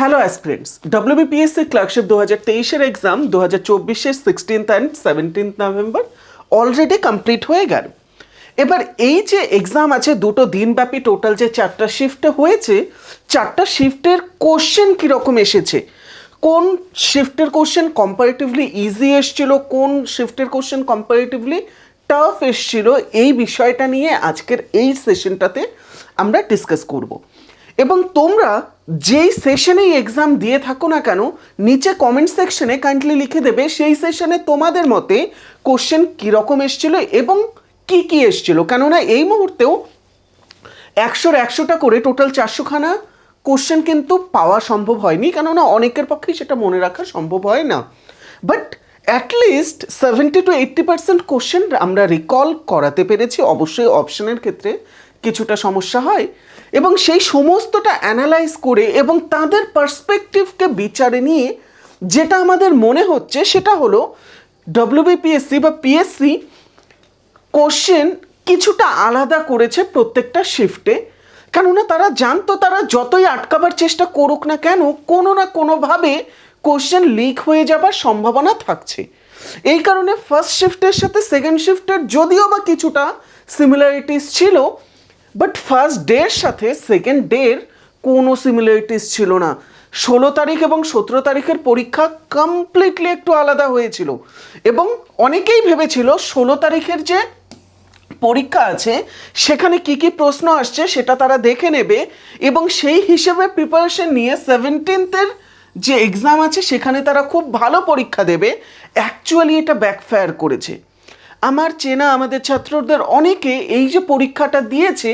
Hello aspirants, WBPSC clerkship 2023-এর exam 2024-এর 16th and 17th November already complete হয়ে গেল। এবার এই যে এক্সাম আছে দুটো দিনব্যাপী, টোটাল যে 4টা শিফটে হয়েছে, 4টা শিফটের কোশ্চেন কীরকম এসেছে, কোন শিফটের কোশ্চেন কম্পারেটিভলি ইজি এসছিল, কোন শিফটের কোশ্চেন কম্পারেটিভলি টাফ এসছিল, এই বিষয়টা নিয়ে আজকের এই সেশনটাতে আমরা ডিসকাস করব। এবং তোমরা যেই সেশনেই এক্সাম দিয়ে থাকো না কেন, নিচে কমেন্ট সেকশনে কাইন্ডলি লিখে দেবে সেই সেশনে তোমাদের মতে কোশ্চেন কীরকম এসছিল এবং কি কি এসছিল। কেননা এই মুহূর্তেও 100টা করে টোটাল 400খানা কোশ্চেন কিন্তু পাওয়া সম্ভব হয়নি, কেননা অনেকের পক্ষেই সেটা মনে রাখা সম্ভব হয় না। বাট অ্যাটলিস্ট 70 to 80% কোশ্চেন আমরা রিকল করাতে পেরেছি। অবশ্যই অপশনের ক্ষেত্রে কিছুটা সমস্যা হয়, এবং সেই সমস্তটা অ্যানালাইজ করে এবং তাদের পার্সপেক্টিভকে বিচারে নিয়ে যেটা আমাদের মনে হচ্ছে সেটা হলো ডব্লিউবিপিএসসি বা পিএসসি কোশ্চেন কিছুটা আলাদা করেছে প্রত্যেকটা শিফটে। কেননা তারা জানতো তারা যতই আটকাবার চেষ্টা করুক না কেন, কোনো না কোনোভাবে কোশ্চেন লিক হয়ে যাবার সম্ভাবনা থাকছে। এই কারণে ফার্স্ট শিফটের সাথে সেকেন্ড শিফটের যদিও বা কিছুটা সিমিলারিটিস ছিল, বাট ফার্স্ট ডের সাথে সেকেন্ড ডের কোনো সিমিলারিটিস ছিল না। 16 তারিখ এবং 17 তারিখের পরীক্ষা কমপ্লিটলি একটু আলাদা হয়েছিল, এবং অনেকেই ভেবেছিল 16 তারিখের যে পরীক্ষা আছে সেখানে কি কি প্রশ্ন আসছে সেটা তারা দেখে নেবে এবং সেই হিসেবে প্রিপারেশন নিয়ে 17th যে এক্সাম আছে সেখানে তারা খুব ভালো পরীক্ষা দেবে। অ্যাকচুয়ালি এটা ব্যাকফায়ার করেছে। আমার চেনা আমাদের ছাত্রদের অনেকে এই যে পরীক্ষাটা দিয়েছে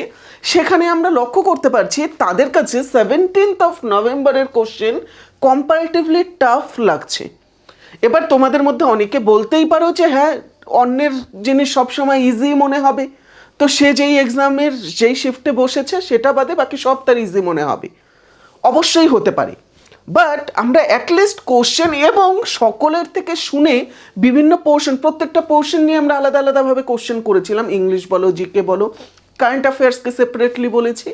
সেখানে আমরা লক্ষ্য করতে পারছি তাদের কাছে 17th নভেম্বরের কোশ্চেন কম্পারেটিভলি টাফ লাগছে। এবার তোমাদের মধ্যে অনেকে বলতেই পারো যে হ্যাঁ, অন্যের জিনিস সবসময় ইজি মনে হবে, তো সে যেই এক্সামের যেই শিফটে বসেছে সেটা বাদে বাকি সব তার ইজি মনে হবে। অবশ্যই হতে পারে, বাট আমরা অ্যাটলিস্ট কোশ্চেন এবং সকলের থেকে শুনে বিভিন্ন পোর্শন, প্রত্যেকটা পোর্শন নিয়ে আমরা আলাদা আলাদাভাবে কোশ্চেন করেছিলাম। ইংলিশ বলো, জিকে বলো, কারেন্ট অ্যাফেয়ার্সকে সেপারেটলি বলেছি,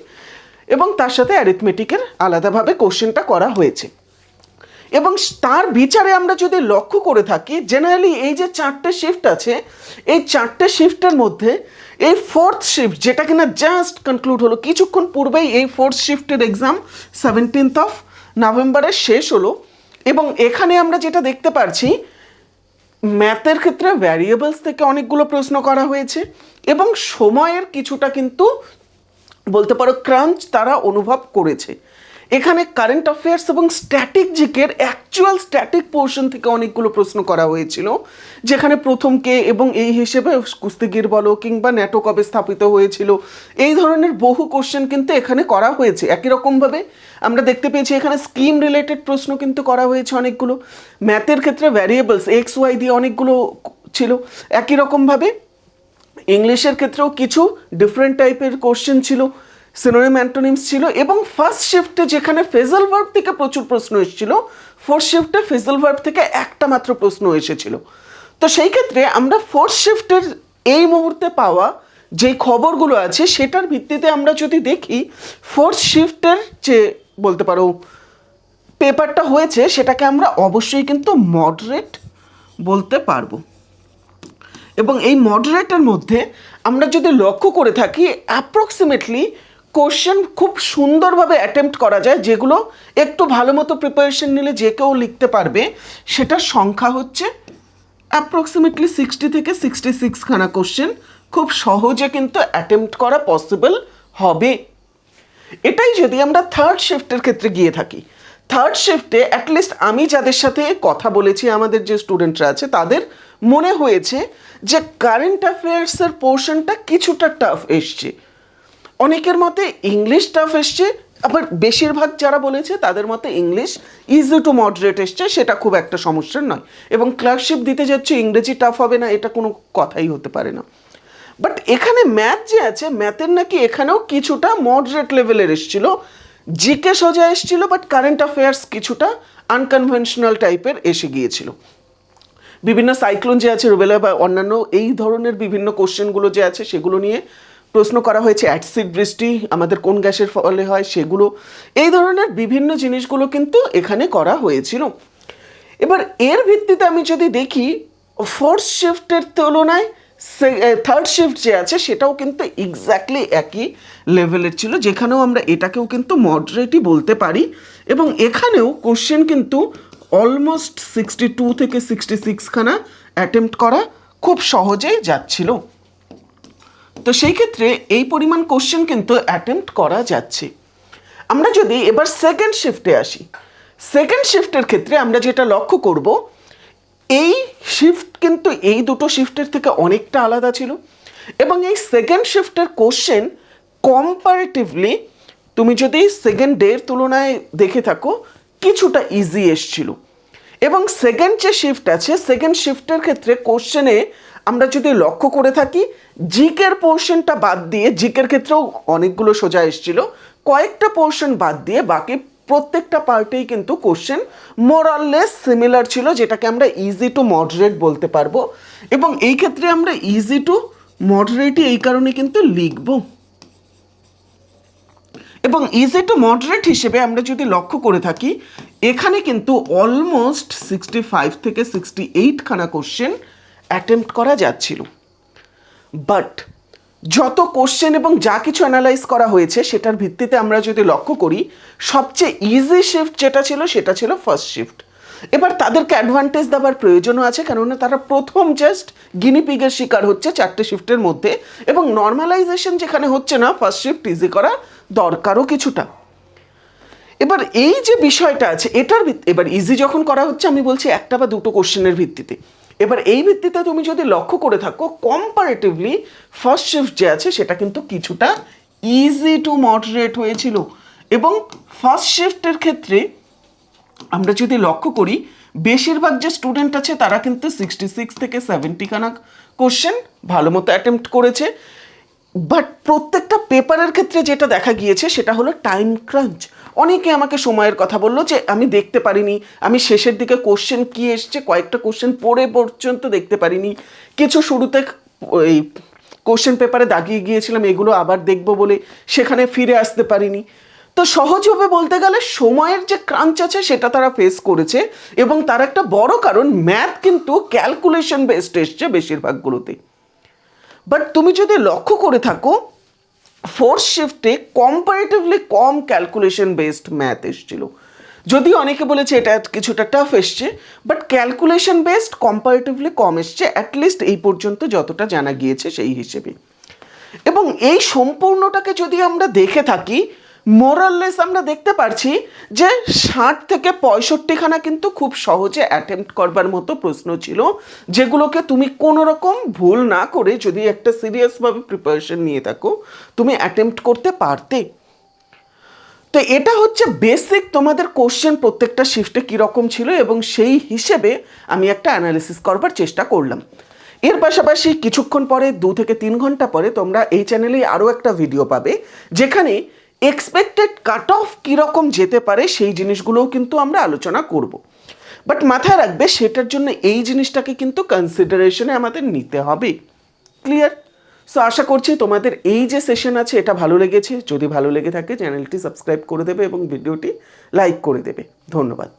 এবং তার সাথে অ্যারিথমেটিকের আলাদাভাবে কোশ্চেনটা করা হয়েছে। এবং তার বিচারে আমরা যদি লক্ষ্য করে থাকি, জেনারেলি এই যে 4টে শিফট আছে, এই 4টে শিফটের মধ্যে এই ফোর্থ শিফট যেটা কিনা জাস্ট কনক্লুড হলো কিছুক্ষণ পূর্বেই, এই ফোর্থ শিফটের এক্সাম 17th নভেম্বরে শেষ হলো। এবং এখানে আমরা যেটা দেখতে পারছি, ম্যাথের ক্ষেত্রে ভ্যারিয়েবলস থেকে অনেকগুলো প্রশ্ন করা হয়েছে এবং সময়ের কিছুটা কিন্তু বলতে পারো ক্রাঞ্চ তারা অনুভব করেছে। এখানে কারেন্ট অ্যাফেয়ার্স এবং স্ট্যাটিক জিকের অ্যাকচুয়াল স্ট্যাটিক পোর্শন থেকে অনেকগুলো প্রশ্ন করা হয়েছিল, যেখানে প্রথম কে এবং এই হিসেবে কুস্তিগির বলো কিংবা ন্যাটো কবে স্থাপিত হয়েছিল, এই ধরনের বহু কোশ্চেন কিন্তু এখানে করা হয়েছে। একই রকমভাবে আমরা দেখতে পেয়েছি এখানে স্কিম রিলেটেড প্রশ্ন কিন্তু করা হয়েছে অনেকগুলো। ম্যাথের ক্ষেত্রে ভ্যারিয়েবলস এক্স ওয়াই দিয়ে অনেকগুলো ছিল। একই রকমভাবে ইংলিশের ক্ষেত্রেও কিছু ডিফারেন্ট টাইপের কোশ্চেন ছিল, সিনোনিম অ্যান্টোনিমস ছিল। এবং ফার্স্ট শিফটে যেখানে ফেজাল ভার্ব থেকে প্রচুর প্রশ্ন এসেছিল, ফোর্থ শিফটে ফেজাল ভার্ব থেকে একটা মাত্র প্রশ্ন এসেছিল। তো সেই ক্ষেত্রে আমরা ফোর্থ শিফটের এই মুহূর্তে পাওয়া যে খবরগুলো আছে সেটার ভিত্তিতে আমরা যদি দেখি, ফোর্থ শিফটের যে বলতে পারো পেপারটা হয়েছে সেটাকে আমরা অবশ্যই কিন্তু মডারেট বলতে পারবো। এবং এই মডারেটের মধ্যে আমরা যদি লক্ষ্য করে থাকি, অ্যাপ্রক্সিমেটলি কোশ্চেন খুব সুন্দরভাবে অ্যাটেম্প্ট করা যায়, যেগুলো একটু ভালো মতো প্রিপারেশন নিলে যে কেউ লিখতে পারবে। সেটার সংখ্যা হচ্ছে অ্যাপ্রক্সিমেটলি 60 থেকে 66খানা কোশ্চেন খুব সহজে কিন্তু অ্যাটেম্প্ট করা পসিবল হবে। এটাই যদি আমরা থার্ড শিফটের ক্ষেত্রে গিয়ে থাকি, থার্ড শিফটে অ্যাটলিস্ট আমি যাদের সাথে কথা বলেছি, আমাদের যে স্টুডেন্টরা আছে তাদের মনে হয়েছে যে কারেন্ট অ্যাফেয়ার্সের পোর্শনটা কিছুটা টাফ এসছে। অনেকের মতে ইংলিশ টাফ এসছে, আবার বেশিরভাগ যারা বলেছে তাদের মতে ইংলিশ ইজি টু মডারেট এসছে, সেটা খুব একটা সমস্যার নয়। এবং ক্লার্কশিপ দিতে যাচ্ছে ইংরেজি টাফ হবে না, এটা কোনো কথাই হতে পারে না। বাট এখানে ম্যাথ যে আছে, ম্যাথের নাকি এখানেও কিছুটা মডারেট লেভেলের এসেছিল, জিকে সোজা এসেছিল, বাট কারেন্ট অ্যাফেয়ার্স কিছুটা আনকনভেনশনাল টাইপের এসে গিয়েছিল। বিভিন্ন সাইক্লোন যে আছে, রুবেলা বা অন্যান্য এই ধরনের বিভিন্ন কোশ্চেনগুলো যে আছে সেগুলো নিয়ে প্রশ্ন করা হয়েছে অ্যাসিড বৃষ্টি আমাদের কোন গ্যাসের ফলে হয় সেগুলো, এই ধরনের বিভিন্ন জিনিসগুলো কিন্তু এখানে করা হয়েছিল। এবার এর ভিত্তিতে আমি যদি দেখি ফোর্থ শিফটের তুলনায় থার্ড শিফট যে আছে সেটাও কিন্তু এক্স্যাক্টলি একই লেভেলের ছিল, যেখানেও আমরা এটাকেও কিন্তু মডারেটই বলতে পারি। এবং এখানেও কোশ্চেন কিন্তু অলমোস্ট 62 থেকে 66 খানা অ্যাটেম্প্ট করা খুব সহজেই যাচ্ছিল। তো সেই ক্ষেত্রে এই পরিমাণ কোশ্চেন কিন্তু অ্যাটেম্প্ট করা যাচ্ছে। আমরা যদি এবার সেকেন্ড শিফটে আসি, সেকেন্ড শিফটের ক্ষেত্রে আমরা যেটা লক্ষ্য করব, এই শিফট কিন্তু এই দুটো শিফটের থেকে অনেকটা আলাদা ছিল। এবং এই সেকেন্ড শিফটের কোশ্চেন কম্পারেটিভলি তুমি যদি সেকেন্ড ডের তুলনায় দেখে থাকো কিছুটা ইজি এসছিল। এবং সেকেন্ড যে শিফট আছে, সেকেন্ড শিফটের ক্ষেত্রে কোশ্চেনে আমরা যদি লক্ষ্য করে থাকি জিকের পোর্শনটা বাদ দিয়ে, জিকের ক্ষেত্রেও অনেকগুলো সোজা এসছিল, কয়েকটা পোর্শন বাদ দিয়ে বাকি প্রত্যেকটা পার্টেই কিন্তু কোশ্চেন মোরাললেস সিমিলার ছিল, যেটাকে আমরা ইজি টু মডারেট বলতে পারবো। এবং এই ক্ষেত্রে আমরা ইজি টু মডারেটই এই কারণে কিন্তু লিখব। এবং ইজি টু মডারেট হিসেবে আমরা যদি লক্ষ্য করে থাকি এখানে কিন্তু অলমোস্ট 65 থেকে 68 খানা কোশ্চেন অ্যাটেম্প্ট করা যাচ্ছিল। বাট যত কোশ্চেন এবং যা কিছু অ্যানালাইজ করা হয়েছে সেটার ভিত্তিতে আমরা যদি লক্ষ্য করি সবচেয়ে ইজি শিফট যেটা ছিল সেটা ছিল ফার্স্ট শিফট। এবার তাদেরকে অ্যাডভান্টেজ দেওয়ার প্রয়োজনও আছে, কেননা তারা প্রথম জাস্ট গিনিপিগের শিকার হচ্ছে চারটে শিফটের মধ্যে, এবং নর্মালাইজেশন যেখানে হচ্ছে না ফার্স্ট শিফট ইজি করা দরকারও কিছুটা। এবার এই যে বিষয়টা আছে এটার এবার ইজি যখন করা হচ্ছে আমি বলছি একটা বা দুটো কোশ্চেনের ভিত্তিতে, এবার এই ভিত্তিতে তুমি যদি লক্ষ্য করে থাকো কম্পারেটিভলি ফার্স্ট শিফট যে আছে সেটা কিন্তু কিছুটা ইজি টু মডারেট হয়েছিল। এবং ফার্স্ট শিফটের ক্ষেত্রে আমরা যদি লক্ষ্য করি বেশিরভাগ যে স্টুডেন্ট আছে তারা কিন্তু 66 থেকে 70 খানা কোশ্চেন ভালো মতো অ্যাটেম্প্ট করেছে। বাট প্রত্যেকটা পেপারের ক্ষেত্রে যেটা দেখা গিয়েছে সেটা হলো টাইম ক্রাঞ্চ। অনেকে আমাকে সময়ের কথা বললো যে আমি দেখতে পারিনি, আমি শেষের দিকে কোশ্চেন কি এসছে কয়েকটা কোশ্চেন পড়ে পর্যন্ত দেখতে পারিনি, কিছু শুরুতে এই কোশ্চেন পেপারে দাগিয়ে গিয়েছিলাম এগুলো আবার দেখবো বলে সেখানে ফিরে আসতে পারিনি। তো সহজভাবে বলতে গেলে সময়ের যে ক্রাঞ্চ আছে সেটা তারা ফেস করেছে। এবং তার একটা বড় কারণ ম্যাথ কিন্তু ক্যালকুলেশন বেসড এসছে বেশিরভাগগুলোতে। বাট তুমি যদি লক্ষ্য করে থাকো ফোর্থ শিফটে কম্পারেটিভলি কম ক্যালকুলেশন বেসড ম্যাথ এসেছিল, যদিও অনেকে বলেছে এটা কিছুটা টাফ এসছে, বাট ক্যালকুলেশন বেসড কম্পারেটিভলি কম এসছে, অ্যাটলিস্ট এই পর্যন্ত যতটা জানা গিয়েছে সেই হিসেবে। এবং এই সম্পূর্ণটাকে যদি আমরা দেখে থাকি মোরাললেস আমরা দেখতে পারছি যে 60 থেকে 65 খানা কিন্তু খুব সহজে অ্যাটেম্প্ট করবার মতো প্রশ্ন ছিল, যেগুলোকে তুমি কোনো রকম ভুল না করে যদি একটা সিরিয়াসভাবে প্রিপারেশন নিয়ে থাকো তুমি অ্যাটেম্প্ট করতে পারতে। তো এটা হচ্ছে বেসিক তোমাদের কোশ্চেন প্রত্যেকটা শিফটে কীরকম ছিল এবং সেই হিসেবে আমি একটা অ্যানালিসিস করবার চেষ্টা করলাম। এর পাশাপাশি কিছুক্ষণ পরে 2 থেকে 3 ঘন্টা পরে তোমরা এই চ্যানেলে আরও একটা ভিডিও পাবে যেখানে এক্সপেক্টেড কাট অফ কীরকম যেতে পারে সেই জিনিসগুলোও কিন্তু আমরা আলোচনা করব। বাট মাথায় রাখবে সেটার জন্য এই জিনিসটাকে কিন্তু কনসিডারেশনে আমাদের নিতে হবে। ক্লিয়ার? সো আশা করছি তোমাদের এই যে সেশন আছে এটা ভালো লেগেছে। যদি ভালো লেগে থাকে চ্যানেলটি সাবস্ক্রাইব করে দেবে এবং ভিডিওটি লাইক করে দেবে। ধন্যবাদ।